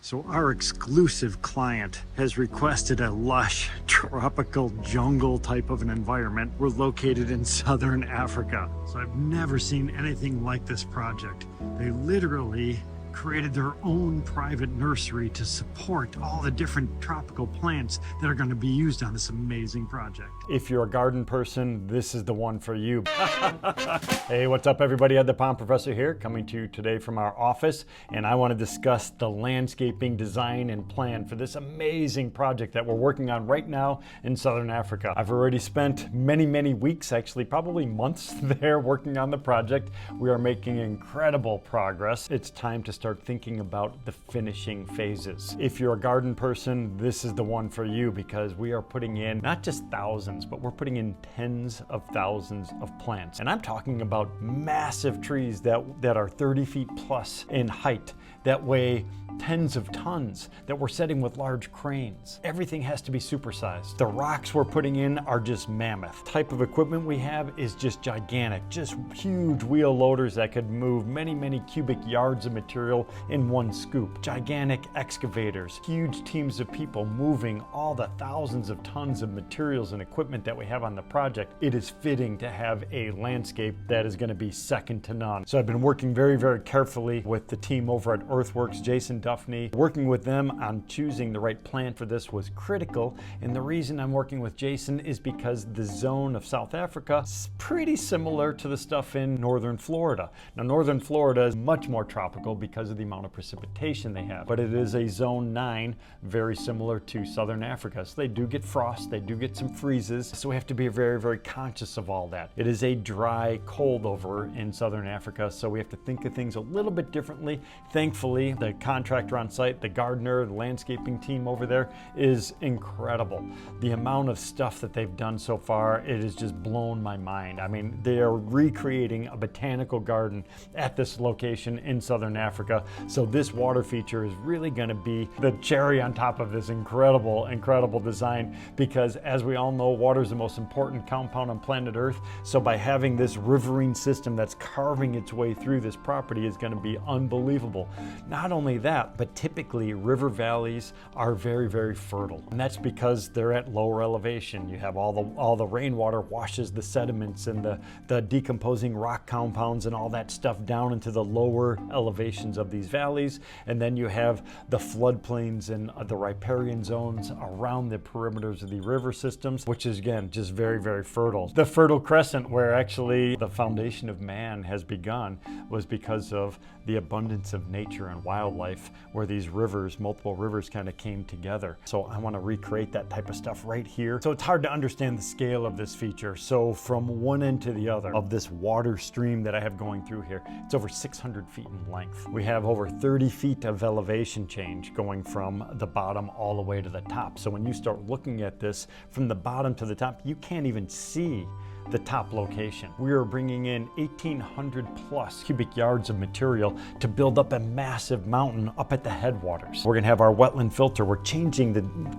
So our exclusive client has requested a lush tropical jungle type of an environment. We're located in southern Africa. So I've never seen anything like this project. They literally created their own private nursery to support all the different tropical plants that are going to be used on this amazing project. If you're a garden person, this is the one for you. Hey, what's up everybody? Ed the Pond Professor here, coming to you today from our office, and I want to discuss the landscaping design and plan for this amazing project that we're working on right now in southern Africa. I've already spent many weeks, actually probably months there working on the project. We are making incredible progress. It's time to start thinking about the finishing phases. If you're a garden person, this is the one for you, because we are putting in not just thousands, but we're putting in tens of thousands of plants. And I'm talking about massive trees that are 30 feet plus in height, that weigh tens of tons, that we're setting with large cranes. Everything has to be supersized. The rocks we're putting in are just mammoth. The type of equipment we have is just gigantic, just huge wheel loaders that could move many cubic yards of material in one scoop. Gigantic excavators, huge teams of people moving all the thousands of tons of materials and equipment that we have on the project. It is fitting to have a landscape that is going to be second to none. So I've been working very carefully with the team over at Earthworks, Jason Duffney. Working with them on choosing the right plant for this was critical, and the reason I'm working with Jason is because the zone of South Africa is pretty similar to the stuff in northern Florida. Now, northern Florida is much more tropical because of the amount of precipitation they have, but it is a zone 9, very similar to southern Africa. So they do get frost, they do get some freezes, so we have to be very conscious of all that. It is a dry cold over in southern Africa, so we have to think of things a little bit differently. Thankfully, the contractor on site, the gardener, the landscaping team over there is incredible. The amount of stuff that they've done so far, it has just blown my mind. I mean, they are recreating a botanical garden at this location in southern Africa. So this water feature is really going to be the cherry on top of this incredible design, because as we all know, water is the most important compound on planet Earth. So by having this riverine system that's carving its way through this property is going to be unbelievable. Not only that, but typically river valleys are very fertile, and that's because they're at lower elevation. You have all the rainwater washes the sediments and the decomposing rock compounds and all that stuff down into the lower elevations of these valleys, and then you have the floodplains and the riparian zones around the perimeters of the river systems, which is again just very fertile. The Fertile Crescent, where actually the foundation of man has begun, was because of the abundance of nature and wildlife, where these rivers, multiple rivers, kind of came together. So I want to recreate that type of stuff right here. So it's hard to understand the scale of this feature. So from one end to the other of this water stream that I have going through here, it's over 600 feet in length. We have over 30 feet of elevation change going from the bottom all the way to the top. So when you start looking at this from the bottom to the top, you can't even see the top location. We are bringing in 1,800 plus cubic yards of material to build up a massive mountain up at the headwaters. We're gonna have our wetland filter. We're changing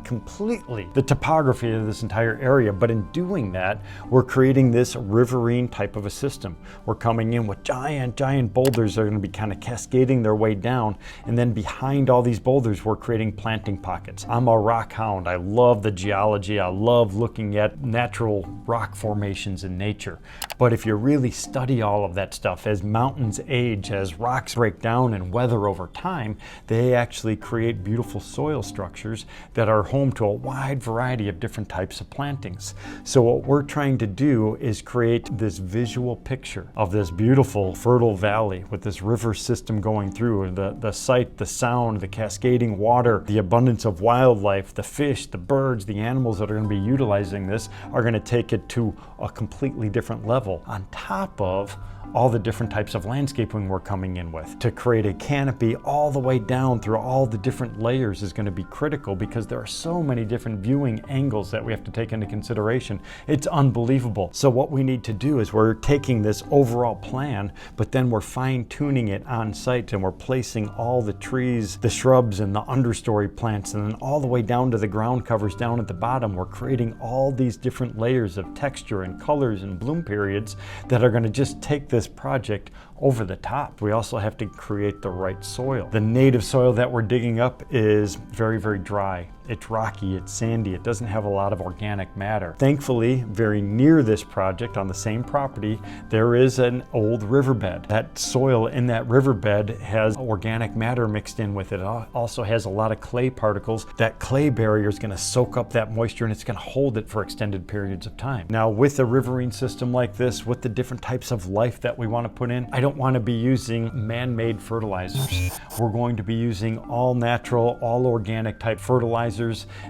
completely the topography of this entire area, but in doing that, we're creating this riverine type of a system. We're coming in with giant boulders that are gonna be kind of cascading their way down, and then behind all these boulders, we're creating planting pockets. I'm a rock hound. I love the geology. I love looking at natural rock formations in nature. But if you really study all of that stuff, as mountains age, as rocks break down and weather over time, they actually create beautiful soil structures that are home to a wide variety of different types of plantings. So what we're trying to do is create this visual picture of this beautiful fertile valley with this river system going through, the sight, the sound, the cascading water, the abundance of wildlife, the fish, the birds, the animals that are going to be utilizing this are going to take it to a completely different level, on top of all the different types of landscaping we're coming in with. To create a canopy all the way down through all the different layers is going to be critical, because there are so many different viewing angles that we have to take into consideration. It's unbelievable. So what we need to do is we're taking this overall plan, but then we're fine-tuning it on site, and we're placing all the trees, the shrubs, and the understory plants, and then all the way down to the ground covers down at the bottom. We're creating all these different layers of texture and colors and bloom periods that are going to just take this project over the top. We also have to create the right soil. The native soil that we're digging up is very, very dry. It's rocky, it's sandy, it doesn't have a lot of organic matter. Thankfully, very near this project on the same property, there is an old riverbed. That soil in that riverbed has organic matter mixed in with it. It also has a lot of clay particles. That clay barrier is going to soak up that moisture and it's going to hold it for extended periods of time. Now, with a riverine system like this, with the different types of life that we want to put in, I don't want to be using man-made fertilizers. We're going to be using all natural, all organic type fertilizers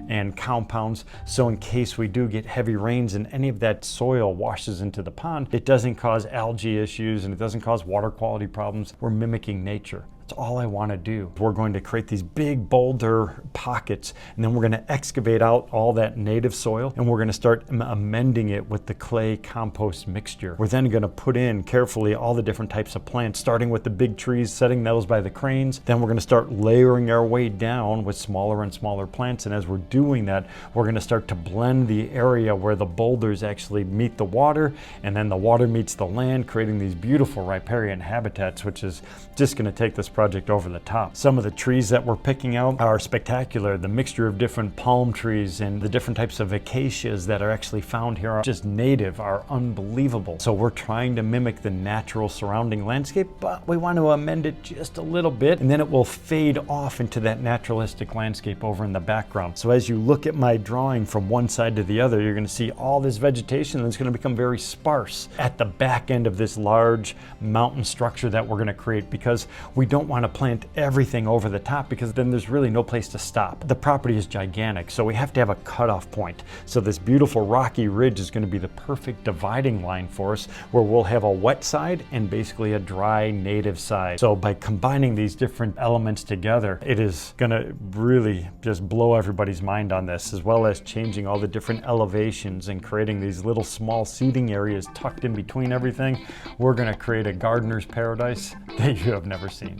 and compounds, so in case we do get heavy rains and any of that soil washes into the pond, it doesn't cause algae issues and it doesn't cause water quality problems. We're mimicking nature. That's all I want to do. We're going to create these big boulder pockets, and then we're going to excavate out all that native soil, and we're going to start amending it with the clay compost mixture. We're then going to put in carefully all the different types of plants, starting with the big trees, setting those by the cranes. Then we're going to start layering our way down with smaller and smaller plants, and as we're doing that, we're going to start to blend the area where the boulders actually meet the water, and then the water meets the land, creating these beautiful riparian habitats, which is just going to take this project over the top. Some of the trees that we're picking out are spectacular. The mixture of different palm trees and the different types of acacias that are actually found here are just native, are unbelievable. So we're trying to mimic the natural surrounding landscape, but we want to amend it just a little bit, and then it will fade off into that naturalistic landscape over in the background. So as you look at my drawing from one side to the other, you're going to see all this vegetation, and it's going to become very sparse at the back end of this large mountain structure that we're going to create, because we don't want to plant everything over the top, because then there's really no place to stop. The property is gigantic, so we have to have a cutoff point. So this beautiful rocky ridge is going to be the perfect dividing line for us, where we'll have a wet side and basically a dry native side. So by combining these different elements together, it is going to really just blow everybody's mind on this, as well as changing all the different elevations and creating these little small seating areas tucked in between everything. We're going to create a gardener's paradise that you have never seen.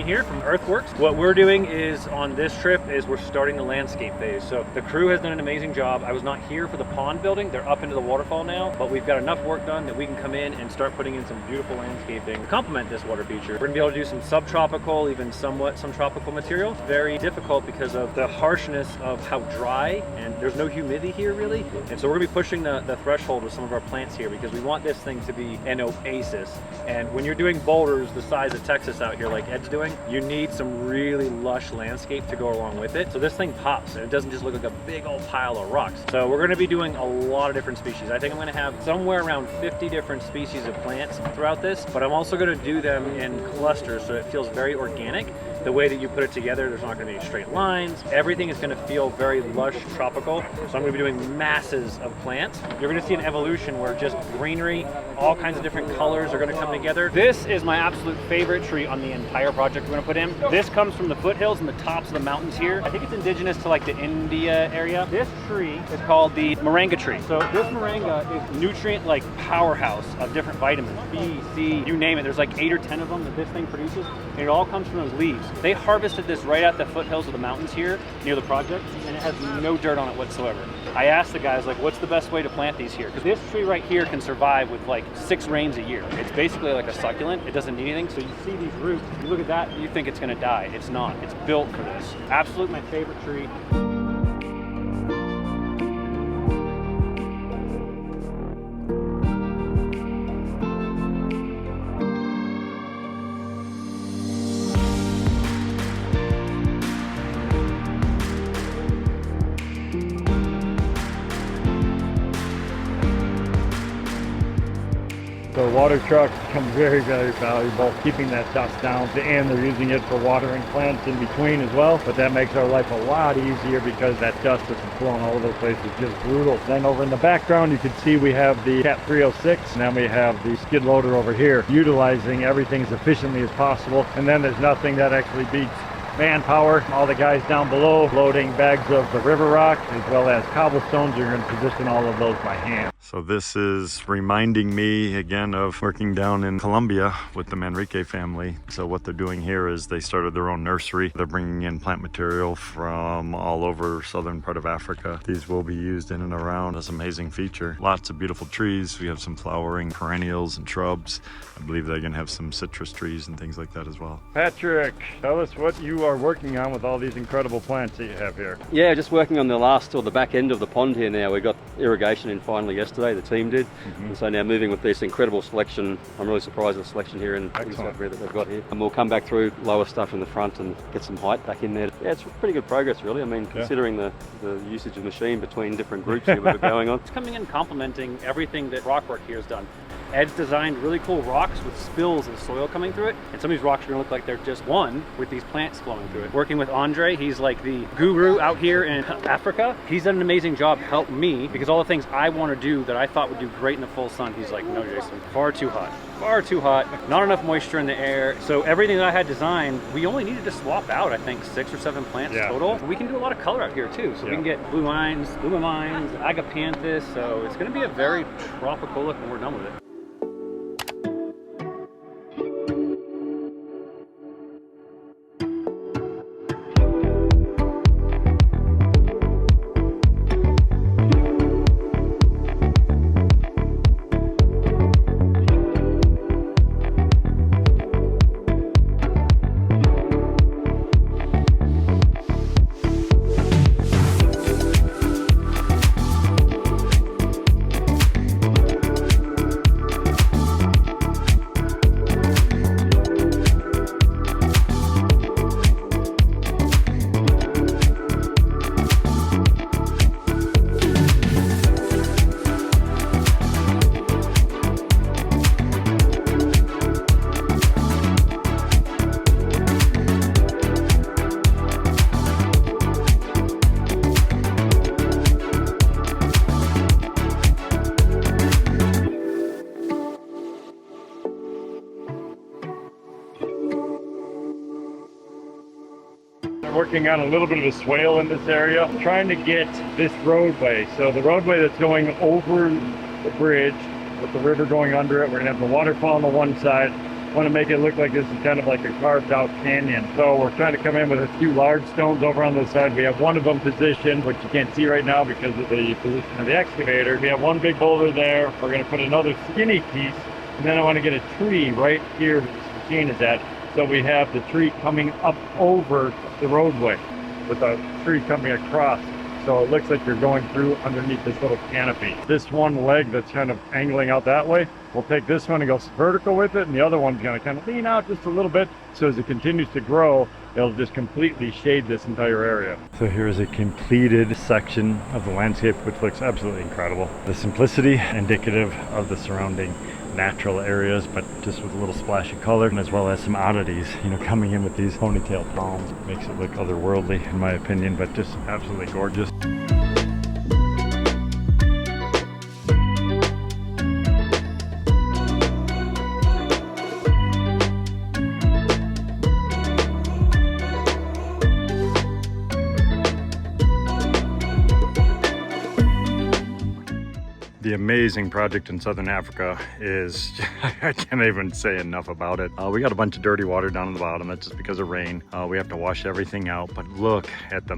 Here from Earthworks. What we're doing is on this trip is we're starting the landscape phase. So the crew has done an amazing job. I was not here for the pond building. They're up into the waterfall now, but we've got enough work done that we can come in and start putting in some beautiful landscaping to complement this water feature. We're gonna be able to do some subtropical, even somewhat some tropical material. Very difficult because of the harshness of how dry, and there's no humidity here really. And so we're gonna be pushing the threshold with some of our plants here, because we want this thing to be an oasis. And when you're doing boulders the size of Texas out here like Ed's doing, you need some really lush landscape to go along with it. So this thing pops and it doesn't just look like a big old pile of rocks. So we're gonna be doing a lot of different species. I think I'm gonna have somewhere around 50 different species of plants throughout this, but I'm also gonna do them in clusters so it feels very organic. The way that you put it together, there's not gonna be straight lines. Everything is gonna feel very lush, tropical. So I'm gonna be doing masses of plants. You're gonna see an evolution where just greenery, all kinds of different colors are gonna come together. This is my absolute favorite tree on the entire project we're gonna put in. This comes from the foothills and the tops of the mountains here. I think it's indigenous to like the India area. This tree is called the moringa tree. So this moringa is nutrient like powerhouse of different vitamins, B, C, you name it. There's like 8 or 10 of them that this thing produces, and it all comes from those leaves. They harvested this right at the foothills of the mountains here near the project, and it has no dirt on it whatsoever. I asked the guys, like, what's the best way to plant these here? Because this tree right here can survive with like 6 rains a year. It's basically like a succulent. It doesn't need anything. So you see these roots, you look at that, you think it's gonna die. It's not. It's built for this. Absolutely my favorite tree. water trucks become very, very valuable, keeping that dust down, and they're using it for watering plants in between as well. But that makes our life a lot easier because that dust isn't flowing all over the place. It's just brutal. Then over in the background, you can see we have the Cat 306, and then we have the skid loader over here, utilizing everything as efficiently as possible. And then there's nothing that actually beats manpower. All the guys down below loading bags of the river rock as well as cobblestones. You're going to position all of those by hand. So this is reminding me again of working down in Colombia with the Manrique family. So what they're doing here is they started their own nursery. They're bringing in plant material from all over southern part of Africa. These will be used in and around this amazing feature. Lots of beautiful trees. We have some flowering perennials and shrubs. I believe they're going to have some citrus trees and things like that as well. Patrick, tell us what you are working on with all these incredible plants that you have here. Yeah, just working on the last or the back end of the pond here now. We got irrigation in finally yesterday, the team did. And so now moving with this incredible selection. I'm really surprised with the selection here in South Korea that they've got here. And we'll come back through lower stuff in the front and get some height back in there. Yeah, it's pretty good progress really. I mean, considering the usage of machine between different groups here we've got going on. It's coming in complementing everything that Rockwork here has done. Ed's designed really cool rocks with spills of soil coming through it, and some of these rocks are going to look like they're just one with these plants flowing through it. Working with Andre, he's like the guru out here in Africa. He's done an amazing job helping me because all the things I want to do that I thought would do great in the full sun, he's like, no, Jason, far too hot, not enough moisture in the air. So everything that I had designed, we only needed to swap out, I think, 6 or 7 plants total. We can do a lot of color out here too. So we can get blue vines, agapanthus. So it's going to be a very tropical look when we're done with it. Working on a little bit of a swale in this area, trying to get this roadway. So the roadway that's going over the bridge with the river going under it, we're gonna have the waterfall on the one side. Want to make it look like this is kind of like a carved out canyon. So we're trying to come in with a few large stones over on the side. We have one of them positioned, which you can't see right now because of the position of the excavator. We have one big boulder there. We're gonna put another skinny piece, and then I want to get a tree right here where this machine is at. So we have the tree coming up over the roadway with a tree coming across. So it looks like you're going through underneath this little canopy. This one leg that's kind of angling out that way, we'll take this one and go vertical with it, and the other one's going to kind of lean out just a little bit. So as it continues to grow, it'll just completely shade this entire area. So here's a completed section of the landscape, which looks absolutely incredible. The simplicity indicative of the surrounding natural areas, but just with a little splash of color, and as well as some oddities, you know, coming in with these ponytail palms. Makes it look otherworldly in my opinion, but just absolutely gorgeous. The amazing project in Southern Africa is, I can't even say enough about it. We got a bunch of dirty water down in the bottom. That's just because of rain. We have to wash everything out, but look at the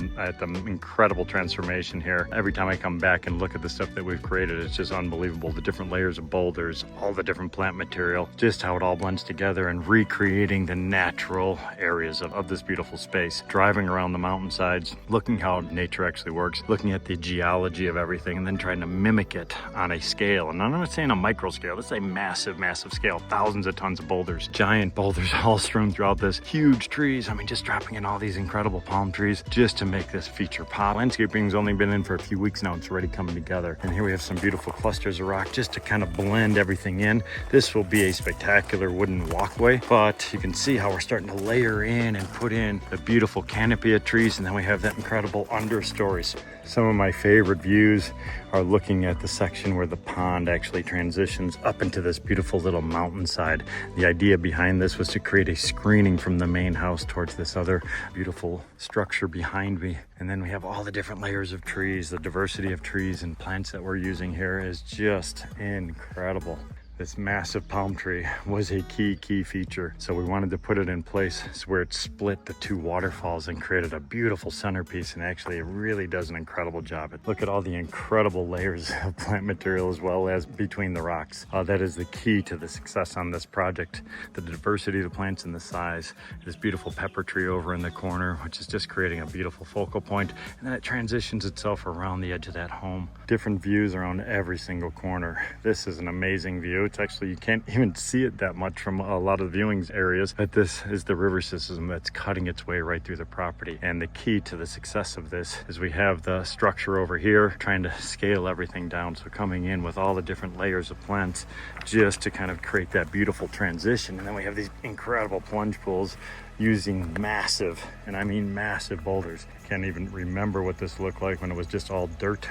incredible transformation here. Every time I come back and look at the stuff that we've created, it's just unbelievable. The different layers of boulders, all the different plant material, just how it all blends together and recreating the natural areas of this beautiful space. Driving around the mountainsides, looking how nature actually works, looking at the geology of everything, and then trying to mimic it on a scale, and I'm not saying a micro scale, this is a massive, massive scale, thousands of tons of boulders, giant boulders all strewn throughout this, huge trees. I mean, just dropping in all these incredible palm trees just to make this feature pop. Landscaping's only been in for a few weeks now. It's already coming together. And here we have some beautiful clusters of rock just to kind of blend everything in. This will be a spectacular wooden walkway, but you can see how we're starting to layer in and put in the beautiful canopy of trees, and then we have that incredible understories. Some of my favorite views are looking at the section where the pond actually transitions up into this beautiful little mountainside. The idea behind this was to create a screening from the main house towards this other beautiful structure behind me. And then we have all the different layers of trees. The diversity of trees and plants that we're using here is just incredible. This massive palm tree was a key feature. So we wanted to put it in place where it split the two waterfalls and created a beautiful centerpiece. And actually it really does an incredible job. Look at all the incredible layers of plant material as well as between the rocks. That is the key to the success on this project. The diversity of the plants and the size. This beautiful pepper tree over in the corner, which is just creating a beautiful focal point. And then it transitions itself around the edge of that home. Different views around every single corner. This is an amazing view. It's actually, you can't even see it that much from a lot of the viewing areas, but this is the river system that's cutting its way right through the property. And the key to the success of this is we have the structure over here trying to scale everything down. So coming in with all the different layers of plants just to kind of create that beautiful transition. And then we have these incredible plunge pools using massive, and I mean massive boulders. Can't even remember what this looked like when it was just all dirt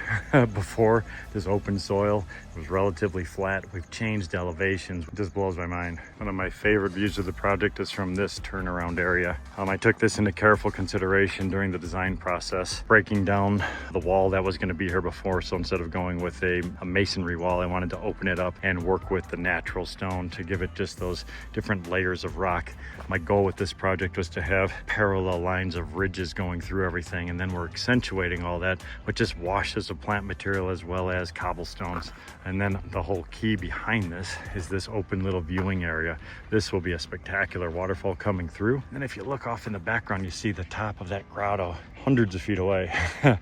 before, this open soil. It was relatively flat. We've changed elevations. It just blows my mind. One of my favorite views of the project is from this turnaround area. I took this into careful consideration during the design process, breaking down the wall that was going to be here before. So instead of going with a masonry wall, I wanted to open it up and work with the natural stone to give it just those different layers of rock. My goal with this project was to have parallel lines of ridges going through everything, and then we're accentuating all that with just washes of plant material as well as cobblestones. And then the whole key behind this is this open little viewing area. This will be a spectacular waterfall coming through. And if you look off in the background, you see the top of that grotto hundreds of feet away.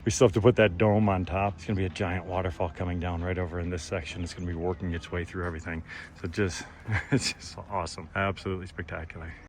We still have to put that dome on top. It's gonna be a giant waterfall coming down right over in this section. It's gonna be working its way through everything. So it's just awesome, absolutely spectacular.